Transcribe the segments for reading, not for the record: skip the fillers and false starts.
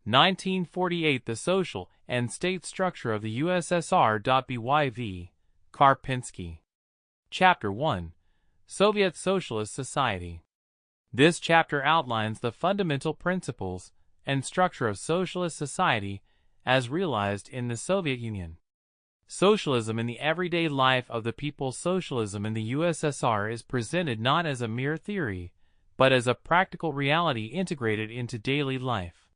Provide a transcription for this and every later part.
1948 The Social and State Structure of the USSR. Byv. Karpinski. Chapter 1. Soviet Socialist Society. This chapter outlines the fundamental principles and structure of socialist society as realized in the Soviet Union. Socialism in the everyday life of the people. Socialism in the USSR is presented not as a mere theory, but as a practical reality integrated into daily life.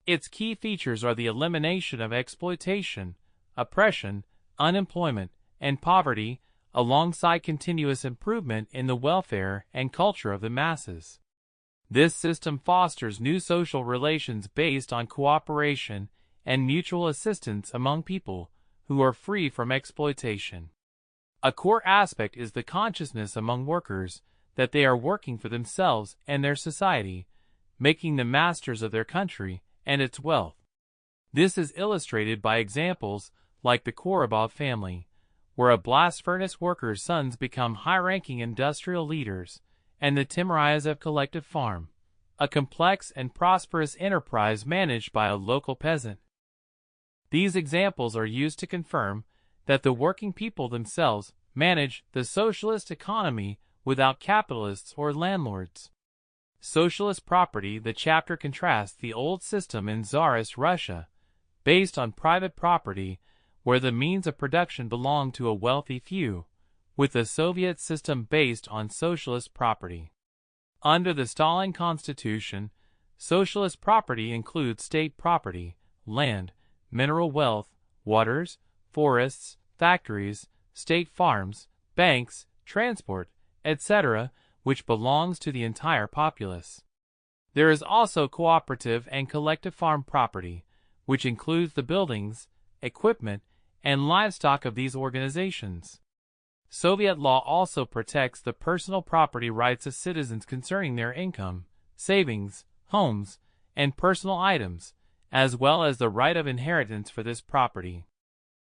Its key features are the elimination of exploitation, oppression, unemployment, and poverty, alongside continuous improvement in the welfare and culture of the masses. This system fosters new social relations based on cooperation and mutual assistance among people who are free from exploitation. A core aspect is the consciousness among workers that they are working for themselves and their society, making them masters of their country and its wealth. This is illustrated by examples like the Korobov family, where a blast furnace worker's sons become high-ranking industrial leaders, and the Timirayev collective farm, a complex and prosperous enterprise managed by a local peasant. These examples are used to confirm that the working people themselves manage the socialist economy without capitalists or landlords. Socialist property. The chapter contrasts the old system in Tsarist Russia, based on private property, where the means of production belonged to a wealthy few, with the Soviet system based on socialist property. Under the Stalin Constitution, socialist property includes state property, land, mineral wealth, waters, forests, factories, state farms, banks, transport, etc., which belongs to the entire populace. There is also cooperative and collective farm property, which includes the buildings, equipment, and livestock of these organizations. Soviet law also protects the personal property rights of citizens concerning their income, savings, homes, and personal items, as well as the right of inheritance for this property.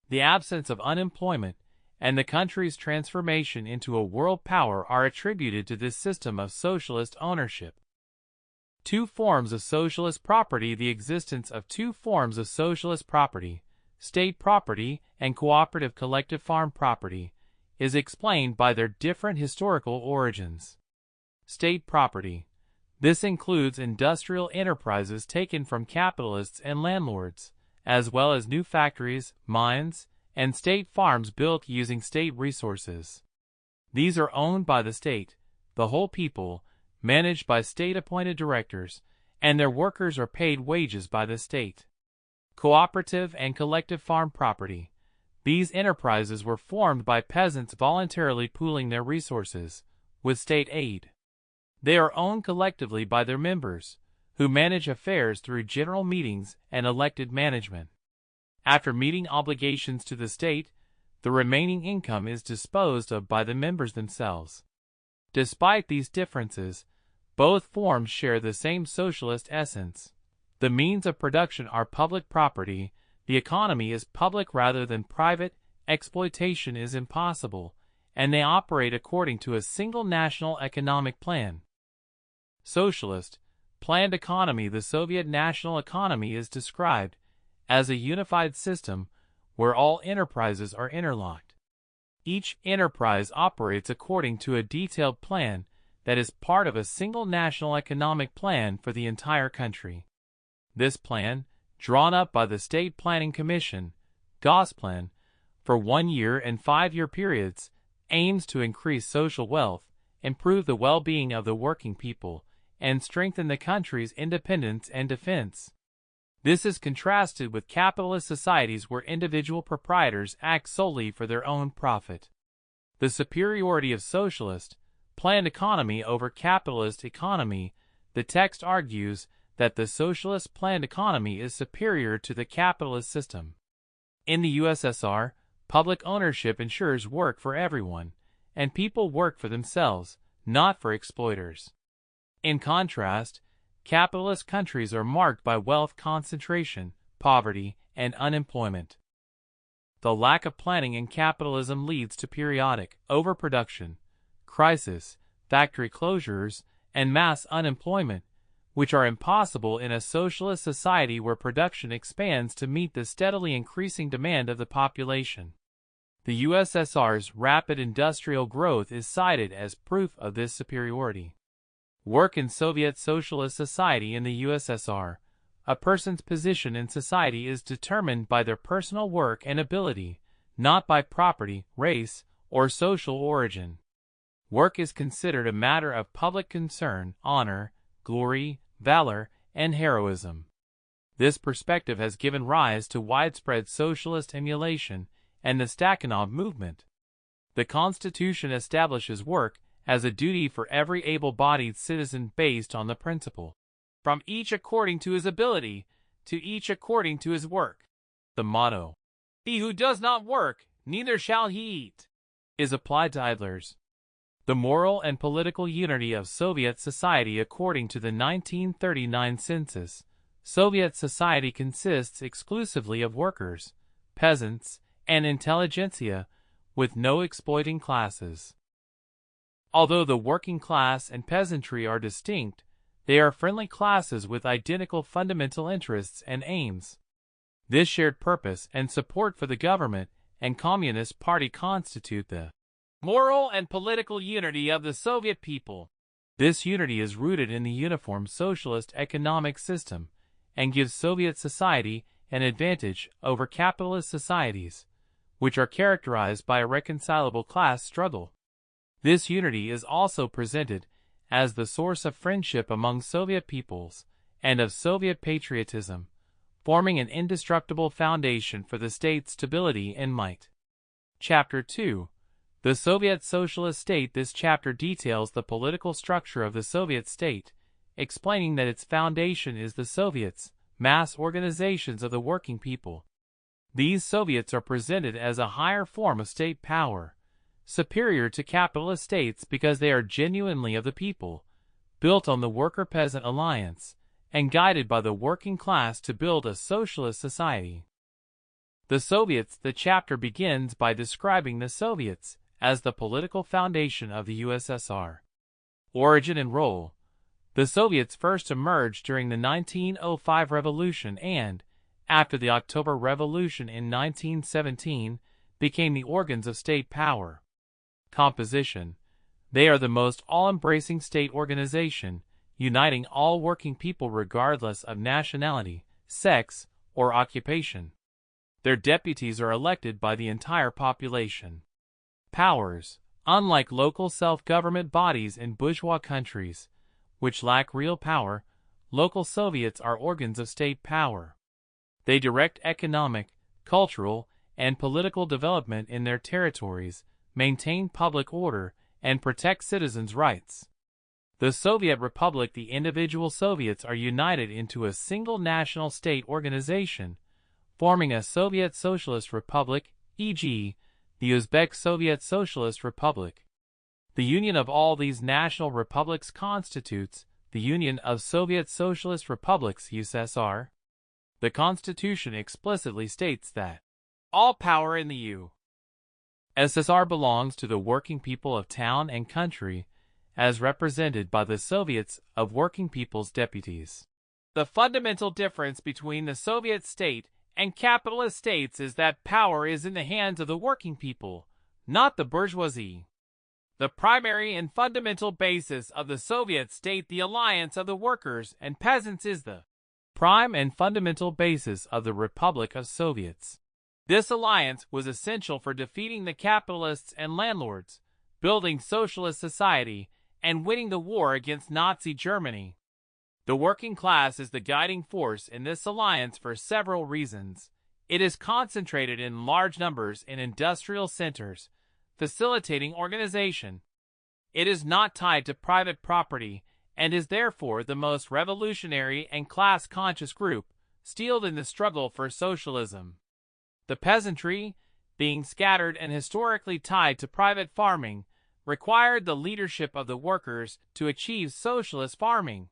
The absence of unemployment and the country's transformation into a world power are attributed to this system of socialist ownership. Two forms of socialist property. The existence of two forms of socialist property, state property and cooperative collective farm property, is explained by their different historical origins. State property. This includes industrial enterprises taken from capitalists and landlords, as well as new factories, mines, and state farms built using state resources. These are owned by the state, the whole people, managed by state-appointed directors, and their workers are paid wages by the state. Cooperative and collective farm property. These enterprises were formed by peasants voluntarily pooling their resources, with state aid. They are owned collectively by their members, who manage affairs through general meetings and elected management. After meeting obligations to the state, the remaining income is disposed of by the members themselves. Despite these differences, both forms share the same socialist essence. The means of production are public property, the economy is public rather than private, exploitation is impossible, and they operate according to a single national economic plan. Socialist, planned economy. The Soviet national economy is described as a unified system where all enterprises are interlocked. Each enterprise operates according to a detailed plan that is part of a single national economic plan for the entire country. This plan, drawn up by the State Planning Commission, Gosplan, for 1 year and 5-year periods, aims to increase social wealth, improve the well-being of the working people, and strengthen the country's independence and defense. This is contrasted with capitalist societies where individual proprietors act solely for their own profit. The superiority of socialist, planned economy over capitalist economy. The text argues that the socialist planned economy is superior to the capitalist system. In the USSR, public ownership ensures work for everyone, and people work for themselves, not for exploiters. In contrast, capitalist countries are marked by wealth concentration, poverty, and unemployment. The lack of planning in capitalism leads to periodic overproduction, crisis, factory closures, and mass unemployment, which are impossible in a socialist society where production expands to meet the steadily increasing demand of the population. The USSR's rapid industrial growth is cited as proof of this superiority. Work in Soviet Socialist society. In the USSR, a person's position in society is determined by their personal work and ability, not by property, race, or social origin. Work is considered a matter of public concern, honor, glory, valor, and heroism. This perspective has given rise to widespread socialist emulation and the Stakhanov movement. The Constitution establishes work as a duty for every able-bodied citizen based on the principle, "From each according to his ability, to each according to his work." The motto, "He who does not work, neither shall he eat," is applied to idlers. The moral and political unity of Soviet society. According to the 1939 census, Soviet society consists exclusively of workers, peasants, and intelligentsia, with no exploiting classes. Although the working class and peasantry are distinct, they are friendly classes with identical fundamental interests and aims. This shared purpose and support for the government and Communist Party constitute the moral and political unity of the Soviet people. This unity is rooted in the uniform socialist economic system and gives Soviet society an advantage over capitalist societies, which are characterized by a reconcilable class struggle. This unity is also presented as the source of friendship among Soviet peoples and of Soviet patriotism, forming an indestructible foundation for the state's stability and might. Chapter 2. The Soviet Socialist State. This chapter details the political structure of the Soviet state, explaining that its foundation is the Soviets, mass organizations of the working people. These Soviets are presented as a higher form of state power, superior to capitalist states because they are genuinely of the people, built on the worker-peasant alliance, and guided by the working class to build a socialist society. The Soviets. The chapter begins by describing the Soviets as the political foundation of the USSR. Origin and role. The Soviets first emerged during the 1905 revolution and, after the October Revolution in 1917, became the organs of state power. Composition. They are the most all-embracing state organization, uniting all working people regardless of nationality, sex, or occupation. Their deputies are elected by the entire population. Powers. Unlike local self-government bodies in bourgeois countries, which lack real power, local Soviets are organs of state power. They direct economic, cultural, and political development in their territories, maintain public order, and protect citizens' rights. The Soviet Republic. The individual Soviets are united into a single national state organization, forming a Soviet Socialist Republic, e.g., the Uzbek Soviet Socialist Republic. The union of all these national republics constitutes the Union of Soviet Socialist Republics, USSR. The Constitution explicitly states that all power in the USSR belongs to the working people of town and country, as represented by the Soviets of Working People's Deputies. The fundamental difference between the Soviet state and capitalist states is that power is in the hands of the working people, not the bourgeoisie. The primary and fundamental basis of the Soviet state, the alliance of the workers and peasants, is the prime and fundamental basis of the Republic of Soviets. This alliance was essential for defeating the capitalists and landlords, building socialist society, and winning the war against Nazi Germany. The working class is the guiding force in this alliance for several reasons. It is concentrated in large numbers in industrial centers, facilitating organization. It is not tied to private property and is therefore the most revolutionary and class-conscious group, steeled in the struggle for socialism. The peasantry, being scattered and historically tied to private farming, required the leadership of the workers to achieve socialist farming.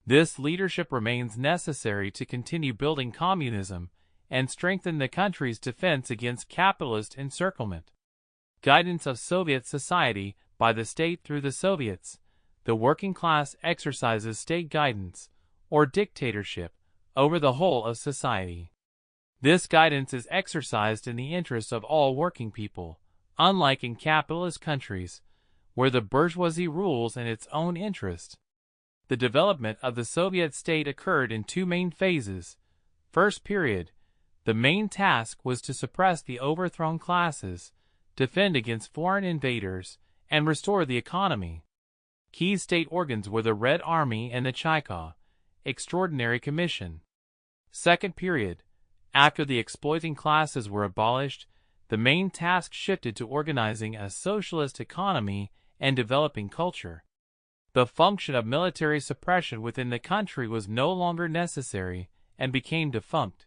This leadership remains necessary to continue building communism and strengthen the country's defense against capitalist encirclement. Guidance of Soviet society by the state through the Soviets. the working class exercises state guidance, or dictatorship, over the whole of society. This guidance is exercised in the interests of all working people, unlike in capitalist countries, where the bourgeoisie rules in its own interest. The development of the Soviet state occurred in two main phases. First period, the main task was to suppress the overthrown classes, defend against foreign invaders, and restore the economy. Key state organs were the Red Army and the Cheka Extraordinary Commission. Second period, after the exploiting classes were abolished, the main task shifted to organizing a socialist economy and developing culture. The function of military suppression within the country was no longer necessary and became defunct.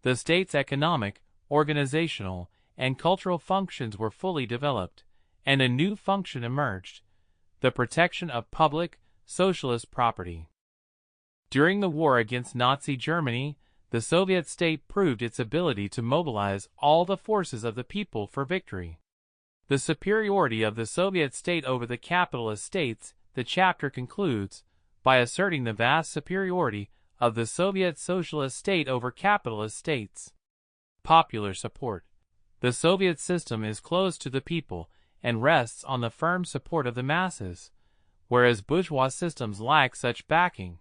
The state's economic, organizational, and cultural functions were fully developed, and a new function emerged: the protection of public, socialist property. During the war against Nazi Germany, the Soviet state proved its ability to mobilize all the forces of the people for victory. The superiority of the Soviet state over the capitalist states, the chapter concludes, by asserting the vast superiority of the Soviet socialist state over capitalist states. Popular support. The Soviet system is close to the people and rests on the firm support of the masses, whereas bourgeois systems lack such backing.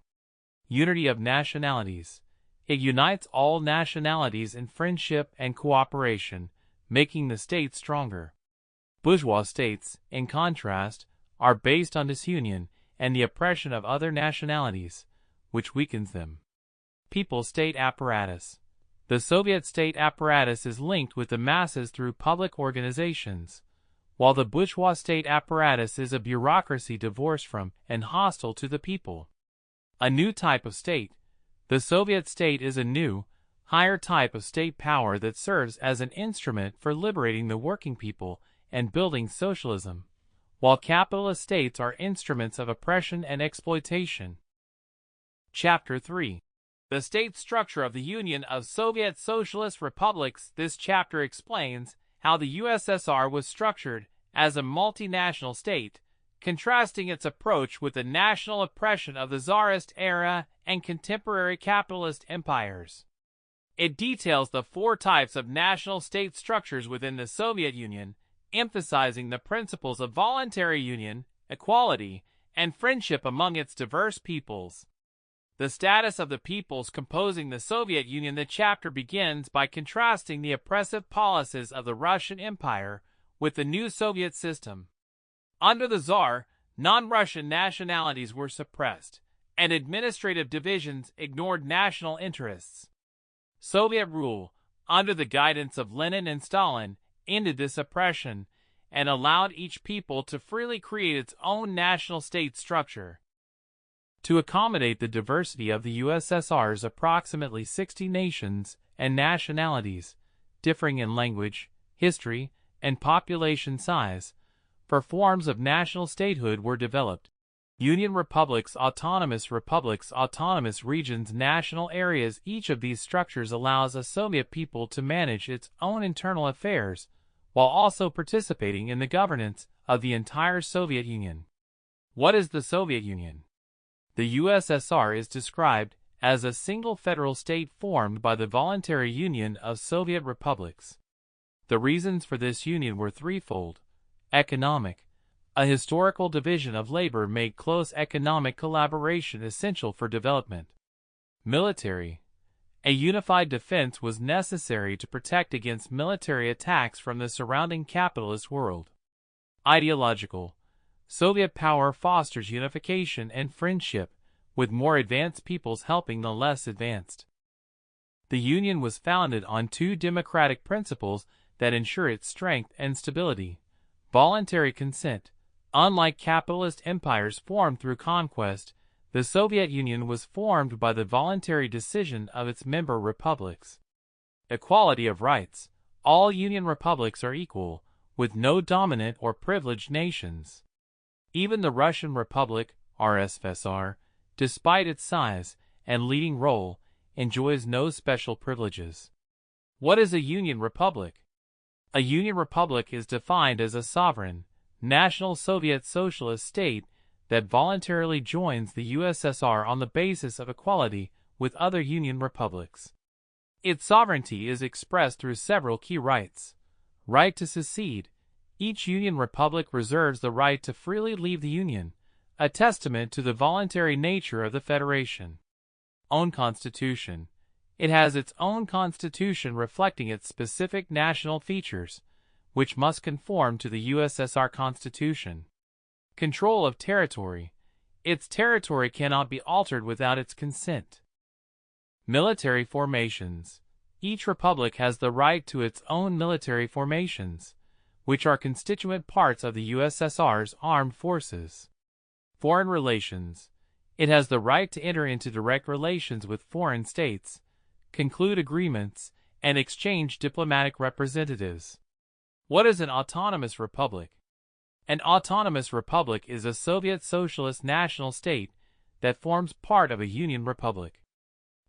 Unity of nationalities. It unites all nationalities in friendship and cooperation, making the state stronger. Bourgeois states, in contrast, are based on disunion and the oppression of other nationalities, which weakens them. People-state apparatus. The Soviet state apparatus is linked with the masses through public organizations, while the bourgeois state apparatus is a bureaucracy divorced from and hostile to the people. A new type of state. The Soviet state is a new, higher type of state power that serves as an instrument for liberating the working people and building socialism, while capitalist states are instruments of oppression and exploitation. Chapter 3. The state structure of the Union of Soviet Socialist Republics. This chapter explains how the USSR was structured as a multinational state, contrasting its approach with the national oppression of the Tsarist era and contemporary capitalist empires. It details the four types of national state structures within the Soviet Union, emphasizing the principles of voluntary union, equality, and friendship among its diverse peoples. The status of the peoples composing the Soviet Union. The chapter begins by contrasting the oppressive policies of the Russian Empire with the new Soviet system. Under the Tsar, non-Russian nationalities were suppressed, and administrative divisions ignored national interests. Soviet rule, under the guidance of Lenin and Stalin, ended this oppression and allowed each people to freely create its own national state structure. To accommodate the diversity of the USSR's approximately 60 nations and nationalities, differing in language, history, and population size, four forms of national statehood were developed: Union republics, autonomous regions, national areas. Each of these structures allows a Soviet people to manage its own internal affairs, while also participating in the governance of the entire Soviet Union. What is the Soviet Union? The USSR is described as a single federal state formed by the voluntary union of Soviet republics. The reasons for this union were threefold: economic. A historical division of labor made close economic collaboration essential for development. Military. A unified defense was necessary to protect against military attacks from the surrounding capitalist world. Ideological. Soviet power fosters unification and friendship, with more advanced peoples helping the less advanced. The Union was founded on two democratic principles that ensure its strength and stability: voluntary consent. Unlike capitalist empires formed through conquest, the Soviet Union was formed by the voluntary decision of its member republics. Equality of rights. All Union republics are equal, with no dominant or privileged nations. Even the Russian Republic, USSR, despite its size and leading role, enjoys no special privileges. What is a Union Republic? A Union Republic is defined as a sovereign, national Soviet socialist state that voluntarily joins the USSR on the basis of equality with other Union republics. Its sovereignty is expressed through several key rights. Right to secede. Each Union republic reserves the right to freely leave the Union, a testament to the voluntary nature of the Federation. Own constitution. It has its own constitution reflecting its specific national features, which must conform to the USSR Constitution. Control of territory. Its territory cannot be altered without its consent. Military formations. Each republic has the right to its own military formations, which are constituent parts of the USSR's armed forces. Foreign relations. It has the right to enter into direct relations with foreign states, conclude agreements, and exchange diplomatic representatives. What is an autonomous republic? An autonomous republic is a Soviet socialist national state that forms part of a Union republic.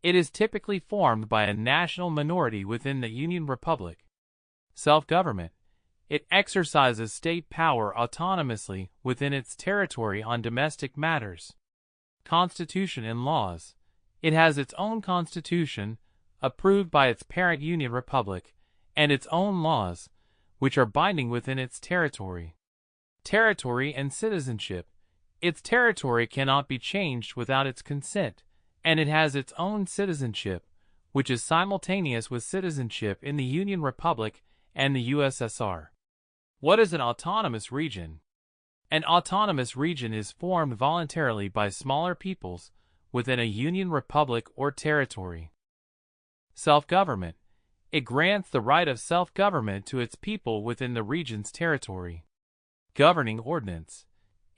It is typically formed by a national minority within the Union republic. Self-government. It exercises state power autonomously within its territory on domestic matters. Constitution and laws. It has its own constitution, approved by its parent Union republic, and its own laws, which are binding within its territory. Territory and citizenship. Its territory cannot be changed without its consent, and it has its own citizenship, which is simultaneous with citizenship in the Union Republic and the USSR. What is an autonomous region? An autonomous region is formed voluntarily by smaller peoples within a Union Republic or territory. Self-government. It grants the right of self-government to its people within the region's territory. Governing ordinance.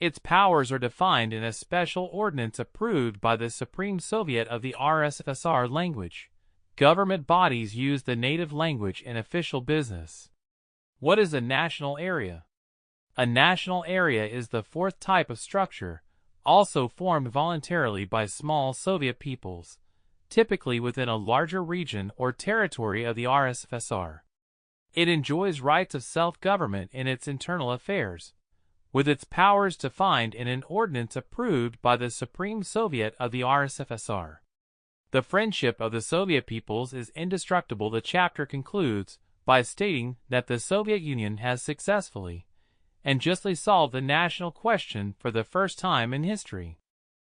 Its powers are defined in a special ordinance approved by the Supreme Soviet of the USSR language. Government bodies use the native language in official business. What is a national area? A national area is the fourth type of structure, also formed voluntarily by small Soviet peoples, typically within a larger region or territory of the USSR. It enjoys rights of self-government in its internal affairs, with its powers defined in an ordinance approved by the Supreme Soviet of the USSR. The friendship of the Soviet peoples is indestructible. The chapter concludes by stating that the Soviet Union has successfully and justly solved the national question for the first time in history.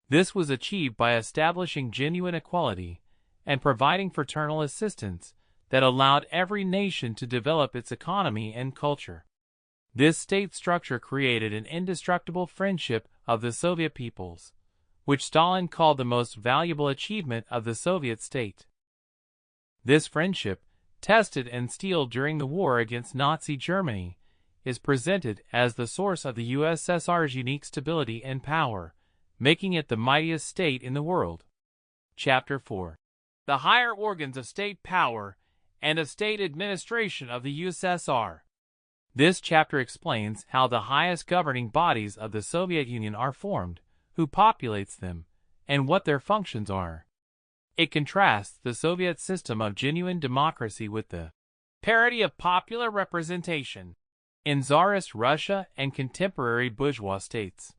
This was achieved by establishing genuine equality and providing fraternal assistance that allowed every nation to develop its economy and culture. This state structure created an indestructible friendship of the Soviet peoples, which Stalin called the most valuable achievement of the Soviet state. This friendship, tested and steeled during the war against Nazi Germany, is presented as the source of the USSR's unique stability and power, making it the mightiest state in the world. Chapter 4. The higher organs of state power and of state administration of the USSR. This chapter explains how the highest governing bodies of the Soviet Union are formed, who populates them, and what their functions are. It contrasts the Soviet system of genuine democracy with the parity of popular representation in Tsarist Russia and contemporary bourgeois states.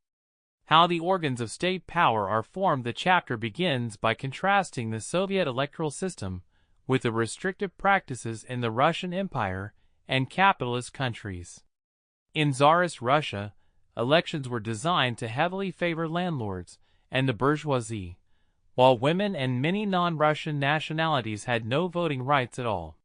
How the organs of state power are formed. The chapter begins by contrasting the Soviet electoral system with the restrictive practices in the Russian Empire and capitalist countries. In Tsarist Russia, elections were designed to heavily favor landlords and the bourgeoisie, while women and many non-Russian nationalities had no voting rights at all.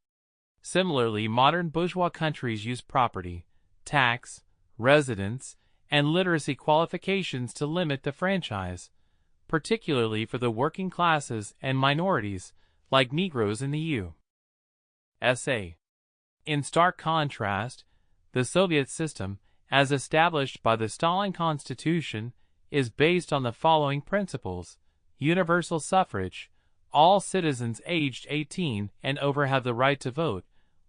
Similarly, modern bourgeois countries use property, tax, residence, and literacy qualifications to limit the franchise, particularly for the working classes and minorities, like Negroes in the U.S.A. In stark contrast, the Soviet system, as established by the Stalin Constitution, is based on the following principles: universal suffrage, all citizens aged 18 and over have the right to vote,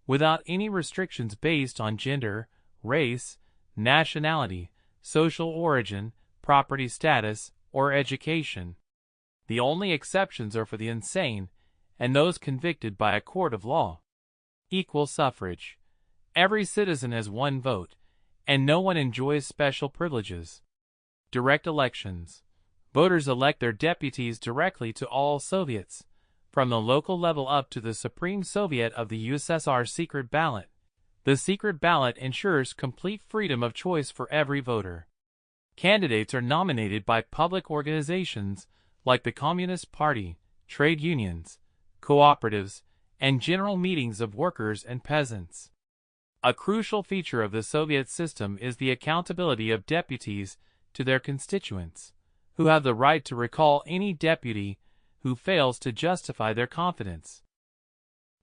without any restrictions based on gender, race, nationality, social origin, property status, or education. The only exceptions are for the insane and those convicted by a court of law. Equal suffrage. Every citizen has one vote, and no one enjoys special privileges. Direct elections. Voters elect their deputies directly to all Soviets, from the local level up to the Supreme Soviet of the USSR secret ballot. The secret ballot ensures complete freedom of choice for every voter. Candidates are nominated by public organizations like the Communist Party, trade unions, cooperatives, and general meetings of workers and peasants. A crucial feature of the Soviet system is the accountability of deputies to their constituents, who have the right to recall any deputy who fails to justify their confidence.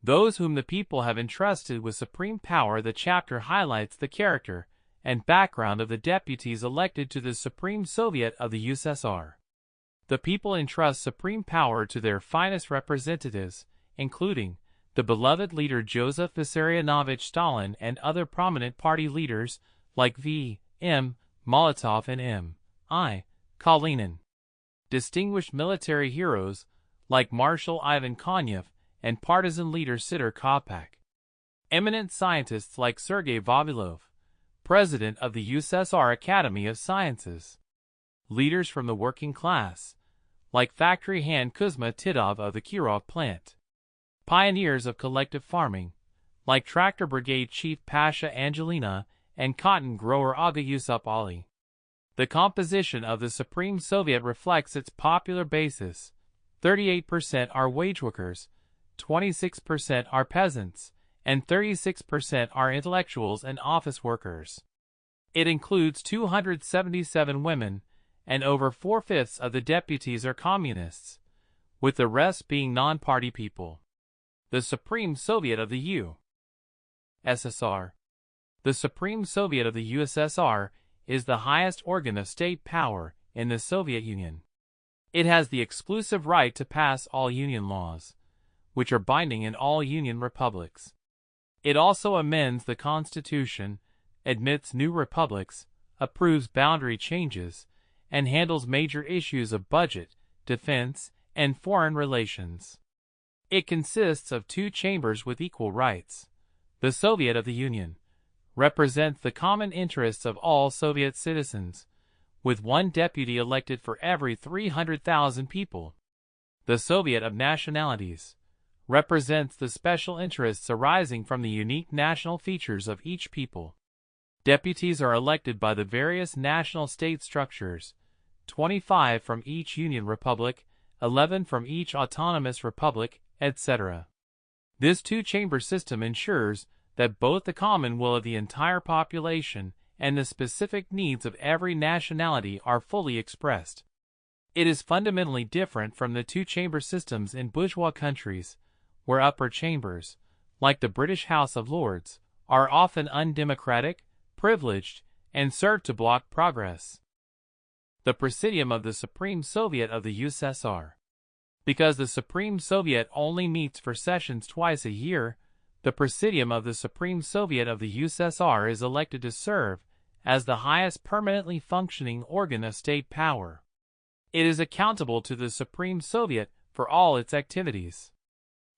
Those whom the people have entrusted with supreme power. The chapter highlights the character and background of the deputies elected to the Supreme Soviet of the USSR. The people entrust supreme power to their finest representatives, including the beloved leader Joseph Vissarionovich Stalin and other prominent party leaders like V.M. Molotov and M.I. Kalinin. Distinguished military heroes like Marshal Ivan Konev and partisan leader Sidor Kopak. Eminent scientists like Sergei Vavilov, president of the USSR Academy of Sciences. Leaders from the working class, like factory hand Kuzma Titov of the Kirov plant. Pioneers of collective farming, like Tractor Brigade Chief Pasha Angelina and cotton grower Aga Yusuf Ali. The composition of the Supreme Soviet reflects its popular basis. 38% are wage workers, 26% are peasants, and 36% are intellectuals and office workers. It includes 277 women, and over 4/5 of the deputies are communists, with the rest being non-party people. The Supreme Soviet of the USSR. The Supreme Soviet of the USSR is the highest organ of state power in the Soviet Union. It has the exclusive right to pass all union laws, which are binding in all union republics. It also amends the constitution, admits new republics, approves boundary changes, and handles major issues of budget, defense, and foreign relations. It consists of two chambers with equal rights. The Soviet of the Union represents the common interests of all Soviet citizens, with one deputy elected for every 300,000 people. The Soviet of Nationalities represents the special interests arising from the unique national features of each people. Deputies are elected by the various national state structures, 25 from each Union Republic, 11 from each autonomous republic, etc. This two-chamber system ensures that both the common will of the entire population and the specific needs of every nationality are fully expressed. It is fundamentally different from the two-chamber systems in bourgeois countries, where upper chambers, like the British House of Lords, are often undemocratic, privileged, and serve to block progress. The Presidium of the Supreme Soviet of the USSR. Because the Supreme Soviet only meets for sessions twice a year, the Presidium of the Supreme Soviet of the USSR is elected to serve as the highest permanently functioning organ of state power. It is accountable to the Supreme Soviet for all its activities.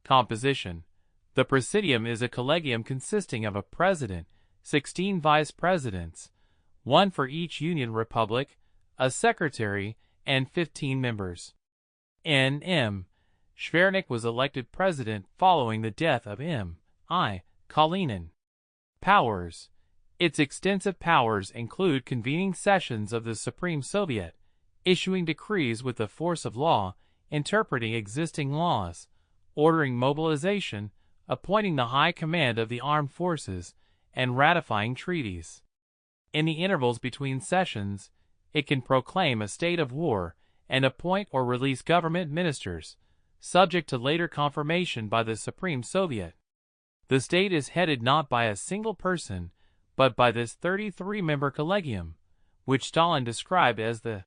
Composition. The Presidium is a collegium consisting of a president, 16 vice presidents, one for each Union Republic, a secretary, and 15 members. N.M. Shvernik was elected president following the death of M.I. Kalinin. Powers. Its extensive powers include convening sessions of the Supreme Soviet, issuing decrees with the force of law, interpreting existing laws, ordering mobilization, appointing the high command of the armed forces, and ratifying treaties. In the intervals between sessions, it can proclaim a state of war and appoint or release government ministers, subject to later confirmation by the Supreme Soviet. The state is headed not by a single person, but by this 33-member collegium, which Stalin described as the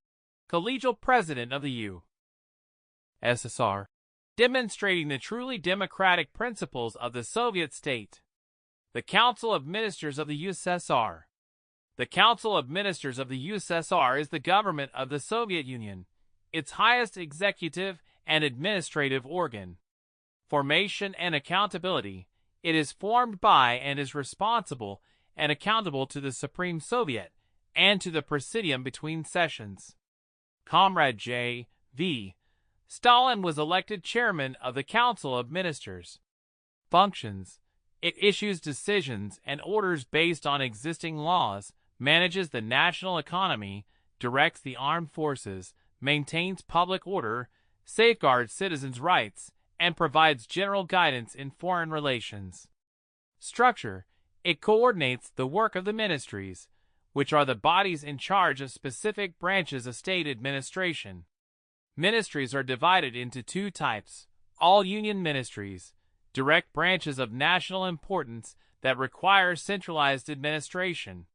collegial president of the USSR, demonstrating the truly democratic principles of the Soviet state. The Council of Ministers of the USSR. The Council of Ministers of the USSR is the government of the Soviet Union, its highest executive and administrative organ. Formation and accountability. It is formed by and is responsible and accountable to the Supreme Soviet and to the Presidium between sessions. Comrade J. V. Stalin was elected chairman of the Council of Ministers. Functions: it issues decisions and orders based on existing laws, manages the national economy, directs the armed forces, maintains public order, safeguards citizens' rights, and provides general guidance in foreign relations. Structure: it coordinates the work of the ministries, which are the bodies in charge of specific branches of state administration. Ministries are divided into two types: all union ministries, direct branches of national importance that require centralized administration.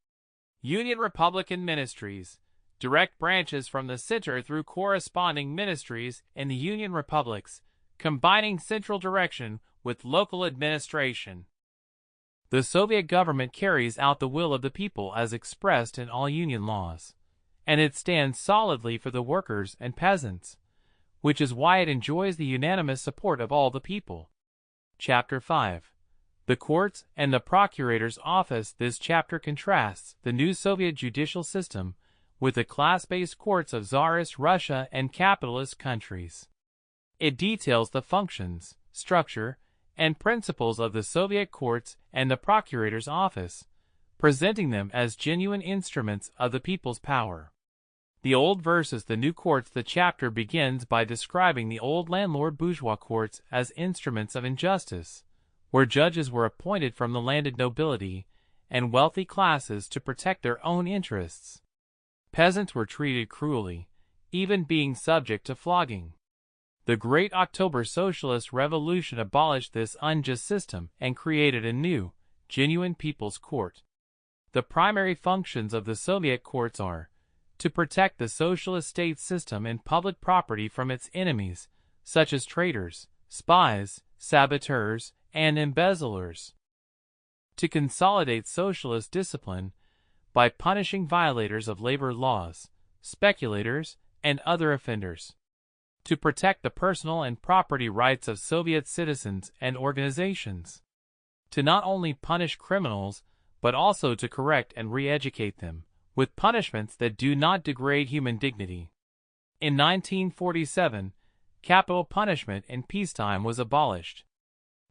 Union Republican ministries, direct branches from the center through corresponding ministries in the Union Republics, combining central direction with local administration. The Soviet government carries out the will of the people as expressed in all union laws, and it stands solidly for the workers and peasants, which is why it enjoys the unanimous support of all the people. Chapter 5. The Courts and the Procurator's Office. This chapter contrasts the new Soviet judicial system with the class-based courts of Tsarist Russia and capitalist countries. It details the functions, structure, and principles of the Soviet courts and the Procurator's Office, presenting them as genuine instruments of the people's power. The old versus the new courts. The chapter begins by describing the old landlord bourgeois courts as instruments of injustice, where judges were appointed from the landed nobility and wealthy classes to protect their own interests. Peasants were treated cruelly, even being subject to flogging. The Great October Socialist Revolution abolished this unjust system and created a new, genuine people's court. The primary functions of the Soviet courts are to protect the socialist state system and public property from its enemies, such as traitors, spies, saboteurs, and embezzlers. To consolidate socialist discipline by punishing violators of labor laws, speculators, and other offenders. To protect the personal and property rights of Soviet citizens and organizations. To not only punish criminals, but also to correct and re-educate them, with punishments that do not degrade human dignity. In 1947, capital punishment in peacetime was abolished.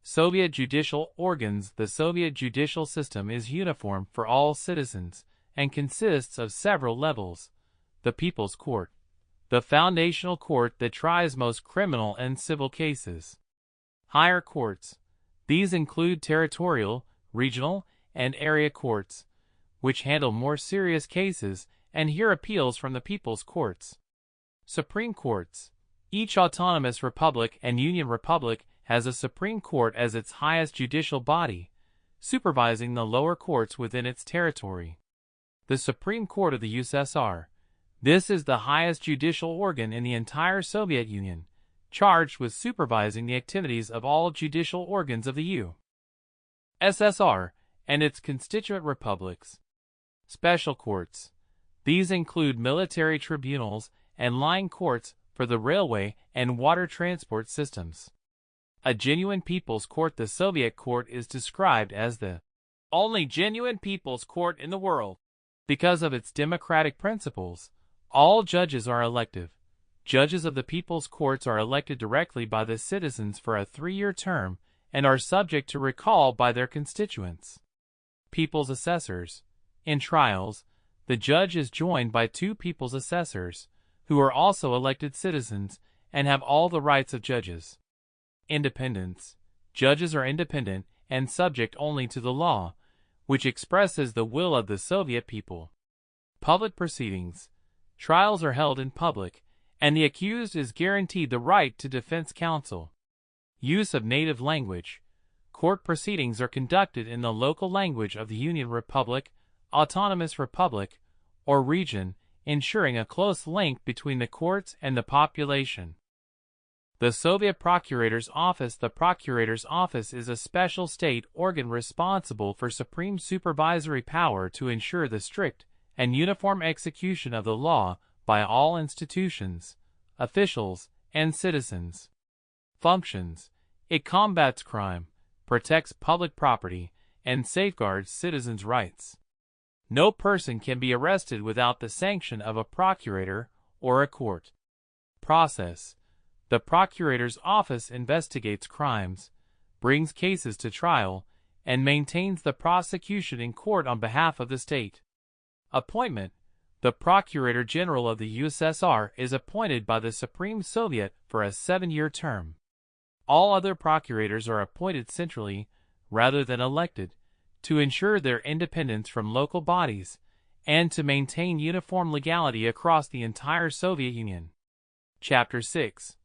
Soviet judicial organs. The Soviet judicial system is uniform for all citizens and consists of several levels. The People's Court, the foundational court that tries most criminal and civil cases. Higher courts. These include territorial, regional, and area courts, which handle more serious cases and hear appeals from the people's courts. Supreme Courts. Each autonomous republic and union republic has a Supreme Court as its highest judicial body, supervising the lower courts within its territory. The Supreme Court of the USSR. This is the highest judicial organ in the entire Soviet Union, charged with supervising the activities of all judicial organs of the USSR and its constituent republics. Special courts. These include military tribunals and line courts for the railway and water transport systems. A genuine people's court. The Soviet court is described as the only genuine people's court in the world. Because of its democratic principles, all judges are elective. Judges of the people's courts are elected directly by the citizens for a 3-year term and are subject to recall by their constituents. People's assessors. In trials, the judge is joined by 2 people's assessors, who are also elected citizens and have all the rights of judges. Independence. Judges are independent and subject only to the law, which expresses the will of the Soviet people. Public proceedings. Trials are held in public, and the accused is guaranteed the right to defense counsel. Use of native language. Court proceedings are conducted in the local language of the Union Republic, Autonomous Republic, or region, ensuring a close link between the courts and the population. The Soviet Procurator's Office. The Procurator's Office is a special state organ responsible for supreme supervisory power to ensure the strict and uniform execution of the law by all institutions, officials, and citizens. Functions. It combats crime, protects public property, and safeguards citizens' rights. No person can be arrested without the sanction of a procurator or a court. Process. The procurator's office investigates crimes, brings cases to trial, and maintains the prosecution in court on behalf of the state. Appointment. The Procurator General of the USSR is appointed by the Supreme Soviet for a 7-year term. All other procurators are appointed centrally, rather than elected, to ensure their independence from local bodies, and to maintain uniform legality across the entire Soviet Union. Chapter 6.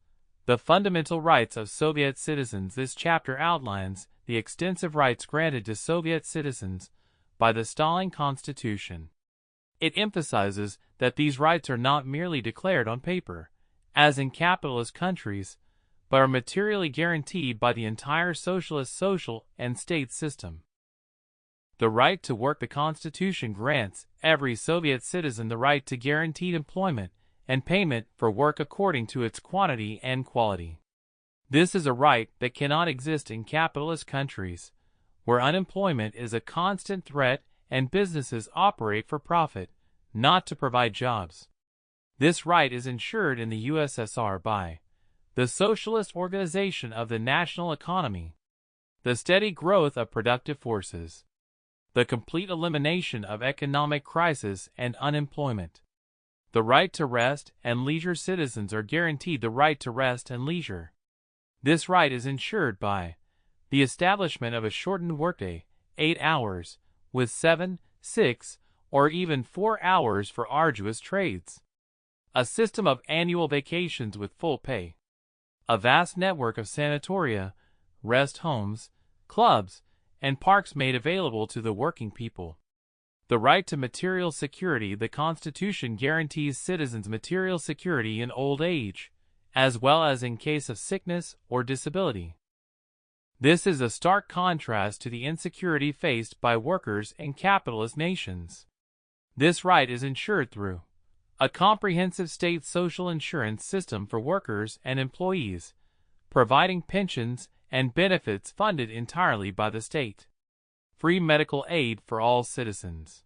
The Fundamental Rights of Soviet Citizens. This chapter outlines the extensive rights granted to Soviet citizens by the Stalin Constitution. It emphasizes that these rights are not merely declared on paper, as in capitalist countries, but are materially guaranteed by the entire socialist social and state system. The right to work. The Constitution grants every Soviet citizen the right to guaranteed employment and payment for work according to its quantity and quality. This is a right that cannot exist in capitalist countries, where unemployment is a constant threat and businesses operate for profit, not to provide jobs. This right is ensured in the USSR by the socialist organization of the national economy, the steady growth of productive forces, the complete elimination of economic crisis and unemployment, the right to rest and leisure. Citizens are guaranteed the right to rest and leisure. This right is ensured by the establishment of a shortened workday, 8 hours, with 7, 6, or even 4 hours for arduous trades, a system of annual vacations with full pay, a vast network of sanatoria, rest homes, clubs, and parks made available to the working people. The right to material security. The Constitution guarantees citizens material security in old age, as well as in case of sickness or disability. This is a stark contrast to the insecurity faced by workers in capitalist nations. This right is ensured through a comprehensive state social insurance system for workers and employees, providing pensions and benefits funded entirely by the state. Free medical aid for all citizens.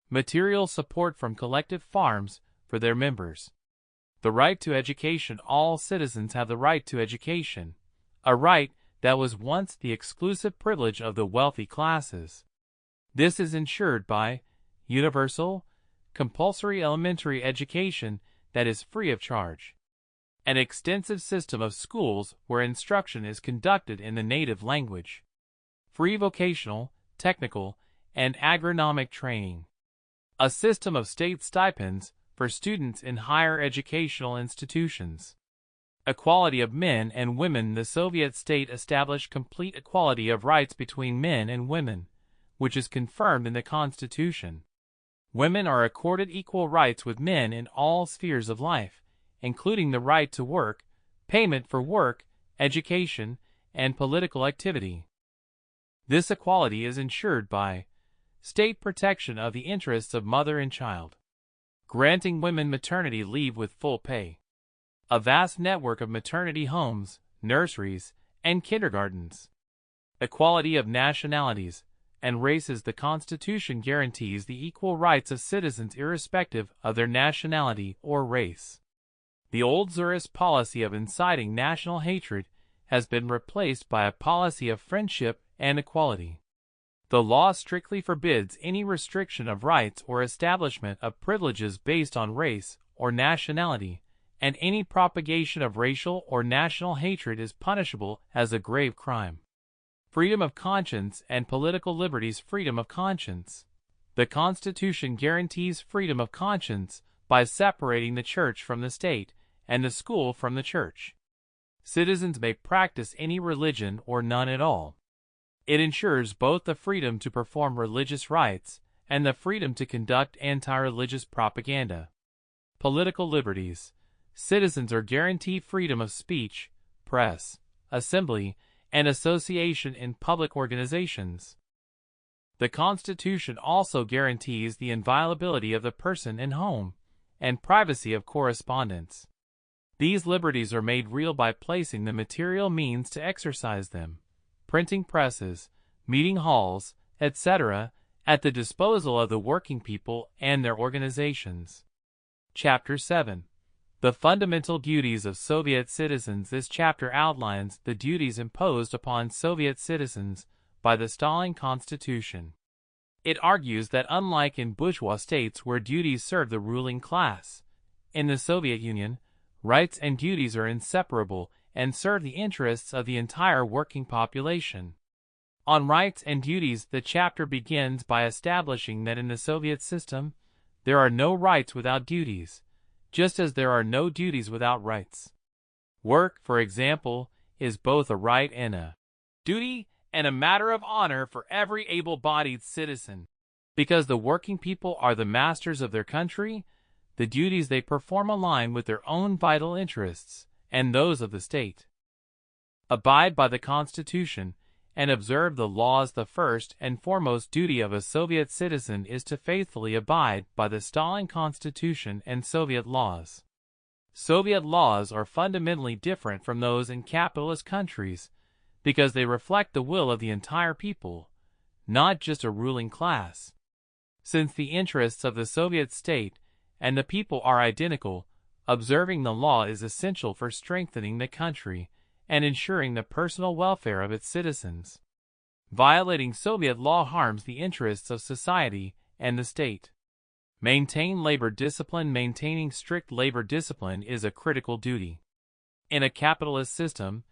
Material support from collective farms for their members. The right to education. All citizens have the right to education, a right that was once the exclusive privilege of the wealthy classes. This is ensured by universal, compulsory elementary education that is free of charge, an extensive system of schools where instruction is conducted in the native language, free vocational, technical, and agronomic training, a system of state stipends for students in higher educational institutions, equality of men and women. The Soviet state established complete equality of rights between men and women, which is confirmed in the Constitution. Women are accorded equal rights with men in all spheres of life, including the right to work, payment for work, education, and political activity. This equality is ensured by state protection of the interests of mother and child, granting women maternity leave with full pay, a vast network of maternity homes, nurseries, and kindergartens, equality of nationalities and races. The Constitution guarantees the equal rights of citizens irrespective of their nationality or race. The old Tsarist policy of inciting national hatred has been replaced by a policy of friendship and equality. The law strictly forbids any restriction of rights or establishment of privileges based on race or nationality, and any propagation of racial or national hatred is punishable as a grave crime. Freedom of conscience and political liberties. Freedom of conscience. The Constitution guarantees freedom of conscience by separating the church from the state and the school from the church. Citizens may practice any religion or none at all. It ensures both the freedom to perform religious rites and the freedom to conduct anti-religious propaganda. Political liberties. Citizens are guaranteed freedom of speech, press, assembly, and association in public organizations. The Constitution also guarantees the inviolability of the person and home, and privacy of correspondence. These liberties are made real by placing the material means to exercise them, printing presses, meeting halls, etc., at the disposal of the working people and their organizations. Chapter 7. The Fundamental Duties of Soviet Citizens. This chapter outlines the duties imposed upon Soviet citizens by the Stalin Constitution. It argues that unlike in bourgeois states where duties serve the ruling class, in the Soviet Union, rights and duties are inseparable and serve the interests of the entire working population. On rights and duties, the chapter begins by establishing that in the Soviet system, there are no rights without duties, just as there are no duties without rights. Work, for example, is both a right and a duty, and a matter of honor for every able-bodied citizen. Because the working people are the masters of their country, the duties they perform align with their own vital interests and those of the state. Abide by the Constitution and observe the laws. The first and foremost duty of a Soviet citizen is to faithfully abide by the Stalin Constitution and Soviet laws. Soviet laws are fundamentally different from those in capitalist countries because they reflect the will of the entire people, not just a ruling class. Since the interests of the Soviet state and the people are identical, observing the law is essential for strengthening the country and ensuring the personal welfare of its citizens. Violating Soviet law harms the interests of society and the state. Maintain labor discipline. Maintaining strict labor discipline is a critical duty. In a capitalist system,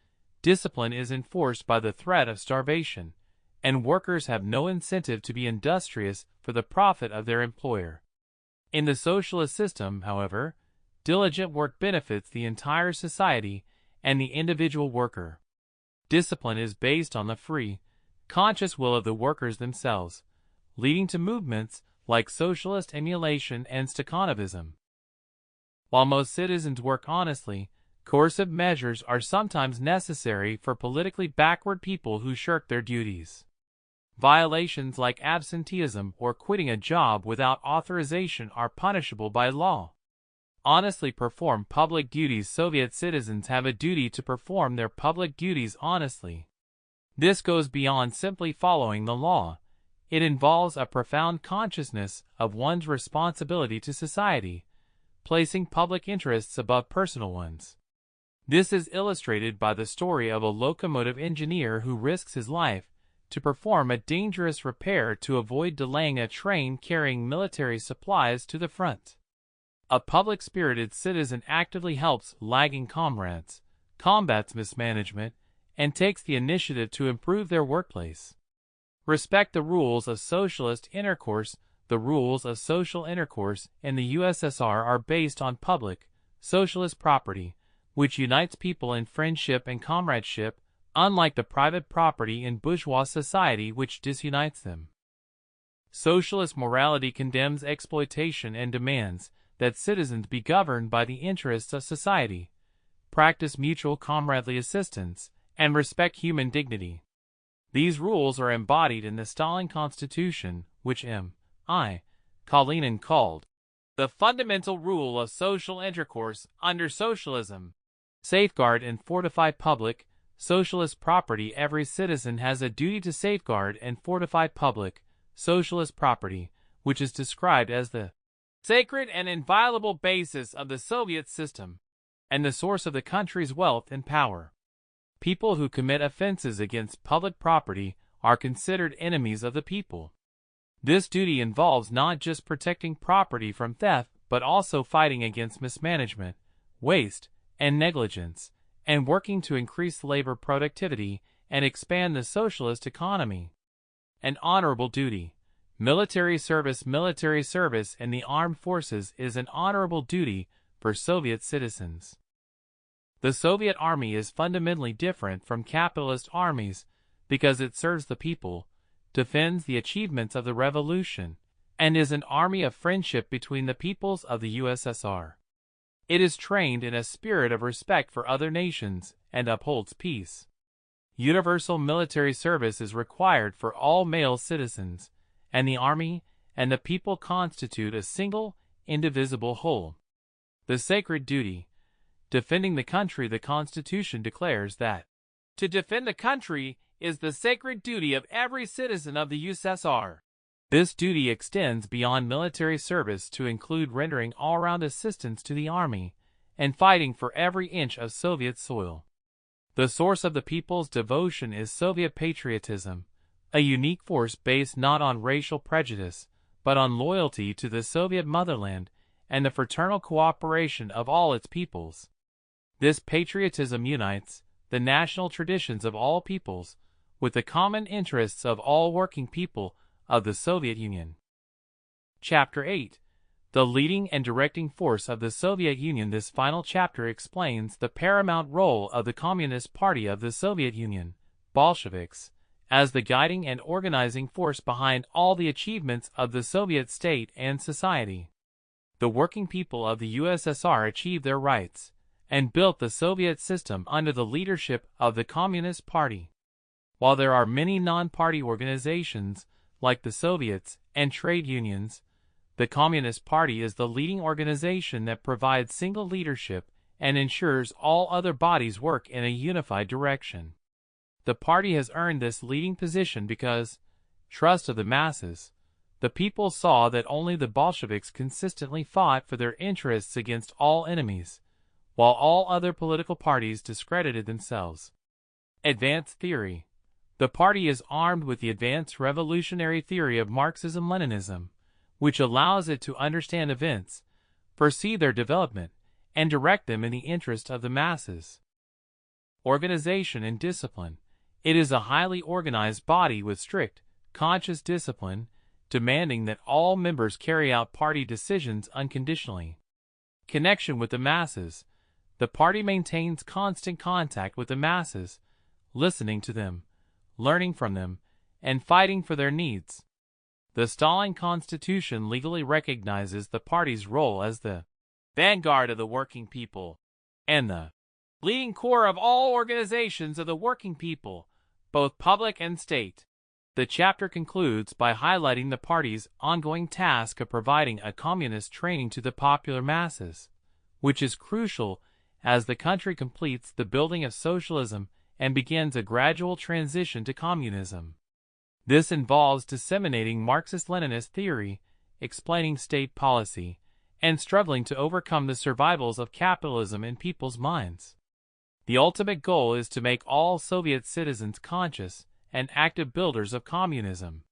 discipline is enforced by the threat of starvation, and workers have no incentive to be industrious for the profit of their employer. In the socialist system, however, diligent work benefits the entire society and the individual worker. Discipline is based on the free, conscious will of the workers themselves, leading to movements like socialist emulation and Stakhanovism. While most citizens work honestly, coercive measures are sometimes necessary for politically backward people who shirk their duties. Violations like absenteeism or quitting a job without authorization are punishable by law. Honestly perform public duties. Soviet citizens have a duty to perform their public duties honestly. This goes beyond simply following the law. It involves a profound consciousness of one's responsibility to society, placing public interests above personal ones. This is illustrated by the story of a locomotive engineer who risks his life to perform a dangerous repair to avoid delaying a train carrying military supplies to the front. A public-spirited citizen actively helps lagging comrades, combats mismanagement, and takes the initiative to improve their workplace. Respect the rules of socialist intercourse. The rules of social intercourse in the USSR are based on public, socialist property, which unites people in friendship and comradeship, unlike the private property in bourgeois society which disunites them. Socialist morality condemns exploitation and demands that citizens be governed by the interests of society, practice mutual comradely assistance, and respect human dignity. These rules are embodied in the Stalin Constitution, which M.I. Kalinin called the fundamental rule of social intercourse under socialism. Safeguard and fortify public, socialist property. Every citizen has a duty to safeguard and fortify public, socialist property, which is described as the sacred and inviolable basis of the Soviet system, and the source of the country's wealth and power. People who commit offenses against public property are considered enemies of the people. This duty involves not just protecting property from theft, but also fighting against mismanagement, waste, and negligence, and working to increase labor productivity and expand the socialist economy. An honorable duty. Military service in the armed forces is an honorable duty for Soviet citizens. The Soviet army is fundamentally different from capitalist armies because it serves the people, defends the achievements of the revolution, and is an army of friendship between the peoples of the USSR. It is trained in a spirit of respect for other nations and upholds peace. Universal military service is required for all male citizens, and the army and the people constitute a single, indivisible whole. The sacred duty. Defending the country. The Constitution declares that to defend the country is the sacred duty of every citizen of the USSR. This duty extends beyond military service to include rendering all-round assistance to the army and fighting for every inch of Soviet soil. The source of the people's devotion is Soviet patriotism, a unique force based not on racial prejudice, but on loyalty to the Soviet motherland and the fraternal cooperation of all its peoples. This patriotism unites the national traditions of all peoples with the common interests of all working people of the Soviet Union. Chapter 8. The leading and directing force of the Soviet Union. This final chapter explains the paramount role of the Communist Party of the Soviet Union, Bolsheviks, as the guiding and organizing force behind all the achievements of the Soviet state and society. The working people of the USSR achieved their rights and built the Soviet system under the leadership of the Communist Party. While there are many non-party organizations, like the Soviets and trade unions, the Communist Party is the leading organization that provides single leadership and ensures all other bodies work in a unified direction. The party has earned this leading position because, trust of the masses, the people saw that only the Bolsheviks consistently fought for their interests against all enemies, while all other political parties discredited themselves. Advanced theory. The party is armed with the advanced revolutionary theory of Marxism-Leninism, which allows it to understand events, foresee their development, and direct them in the interest of the masses. Organization and discipline. It is a highly organized body with strict, conscious discipline, demanding that all members carry out party decisions unconditionally. Connection with the masses. The party maintains constant contact with the masses, listening to them, learning from them, and fighting for their needs. The Stalin Constitution legally recognizes the party's role as the vanguard of the working people and the leading core of all organizations of the working people, both public and state. The chapter concludes by highlighting the party's ongoing task of providing a communist training to the popular masses, which is crucial as the country completes the building of socialism and begins a gradual transition to communism. This involves disseminating Marxist-Leninist theory, explaining state policy, and struggling to overcome the survivals of capitalism in people's minds. The ultimate goal is to make all Soviet citizens conscious and active builders of communism.